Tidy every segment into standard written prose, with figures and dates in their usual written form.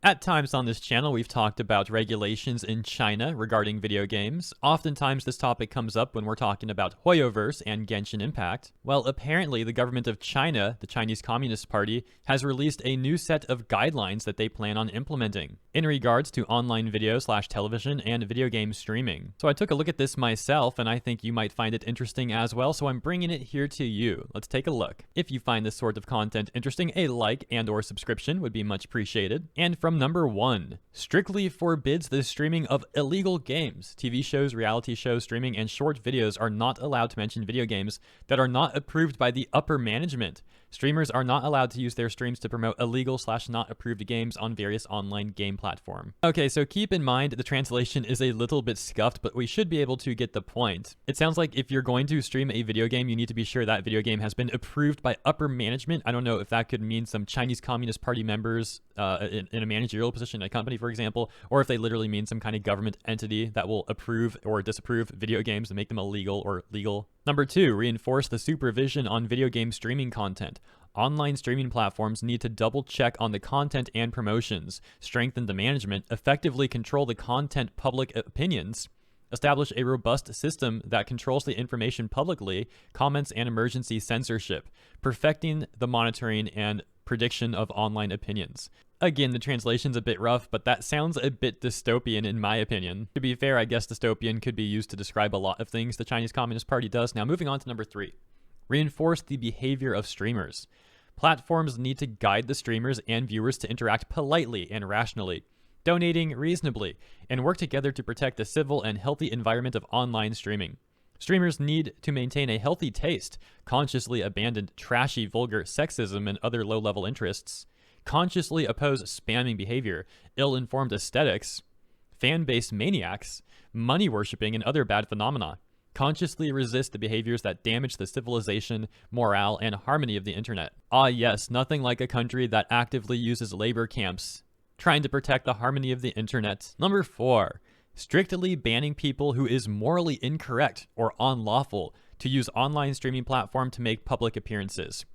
At times on this channel, we've talked about regulations in China regarding video games. Oftentimes, this topic comes up when we're talking about Hoyoverse and Genshin Impact. Well, apparently, the government of China, the Chinese Communist Party, has released a new set of guidelines that they plan on implementing in regards to online video/television and video game streaming. So I took a look at this myself, and I think you might find it interesting as well, so I'm bringing it here to you. Let's take a look. If you find this sort of content interesting, a like and/or subscription would be much appreciated. And from number 1, strictly forbids the streaming of illegal games. TV shows, reality shows, streaming, and short videos are not allowed to mention video games that are not approved by the upper management. Streamers are not allowed to use their streams to promote illegal/not approved games on various online game platform. Okay, so keep in mind the translation is a little bit scuffed, but we should be able to get the point. It sounds like if you're going to stream a video game, you need to be sure that video game has been approved by upper management. I don't know if that could mean some Chinese Communist Party members in a managerial position in a company, for example, or if they literally mean some kind of government entity that will approve or disapprove video games and make them illegal or legal. Number 2, reinforce the supervision on video game streaming content. Online streaming platforms need to double check on the content and promotions, strengthen the management, effectively control the content public opinions, establish a robust system that controls the information publicly, comments and emergency censorship, perfecting the monitoring and prediction of online opinions. Again, the translation's a bit rough, but that sounds a bit dystopian in my opinion. To be fair, I guess dystopian could be used to describe a lot of things the Chinese Communist Party does. Now, moving on to number 3. Reinforce the behavior of streamers. Platforms need to guide the streamers and viewers to interact politely and rationally, donating reasonably, and work together to protect the civil and healthy environment of online streaming. Streamers need to maintain a healthy taste, consciously abandon trashy, vulgar sexism and other low-level interests, consciously oppose spamming behavior, ill-informed aesthetics, fan-based maniacs, money-worshipping, and other bad phenomena. Consciously resist the behaviors that damage the civilization, morale, and harmony of the internet. Ah yes, nothing like a country that actively uses labor camps, trying to protect the harmony of the internet. Number 4, strictly banning people who is morally incorrect or unlawful to use online streaming platform to make public appearances.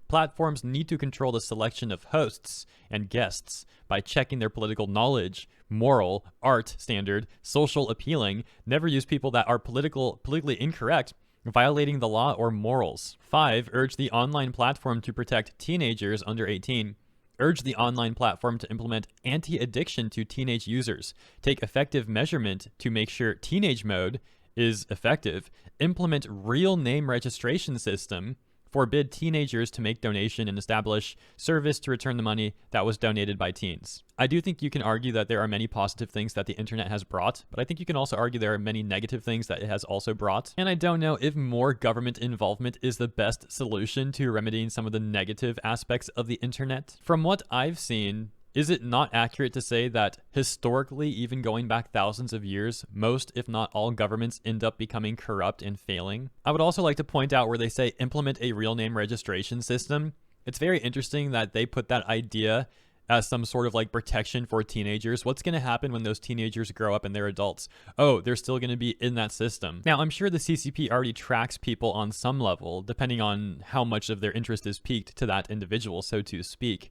Platforms need to control the selection of hosts and guests by checking their political knowledge, moral, art standard, social appealing, never use people that are politically incorrect, violating the law or morals. 5, urge the online platform to protect teenagers under 18. Urge the online platform to implement anti-addiction to teenage users. Take effective measurement to make sure teenage mode is effective. Implement real name registration system. Forbid teenagers to make donation and establish service to return the money that was donated by teens. I do think you can argue that there are many positive things that the internet has brought, but I think you can also argue there are many negative things that it has also brought. And I don't know if more government involvement is the best solution to remedying some of the negative aspects of the internet. From what I've seen, is it not accurate to say that historically, even going back thousands of years, most, if not all, governments end up becoming corrupt and failing? I would also like to point out where they say implement a real name registration system. It's very interesting that they put that idea as some sort of like protection for teenagers. What's going to happen when those teenagers grow up and they're adults? Oh, they're still going to be in that system. Now, I'm sure the CCP already tracks people on some level, depending on how much of their interest is piqued to that individual, so to speak.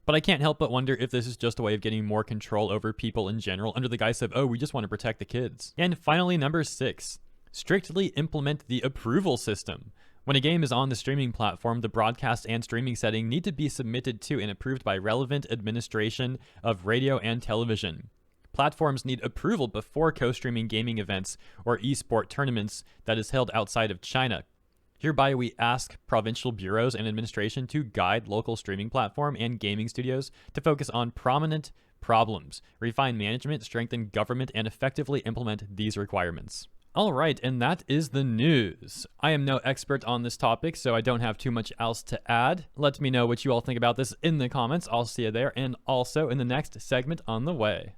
But I can't help but wonder if this is just a way of getting more control over people in general under the guise of, oh, we just want to protect the kids. And finally, number 6, strictly implement the approval system. When a game is on the streaming platform, the broadcast and streaming setting need to be submitted to and approved by relevant administration of radio and television. Platforms need approval before co-streaming gaming events or esport tournaments that is held outside of China. Hereby, we ask provincial bureaus and administration to guide local streaming platform and gaming studios to focus on prominent problems, refine management, strengthen government, and effectively implement these requirements. All right, and that is the news. I am no expert on this topic, so I don't have too much else to add. Let me know what you all think about this in the comments. I'll see you there, and also in the next segment on the way.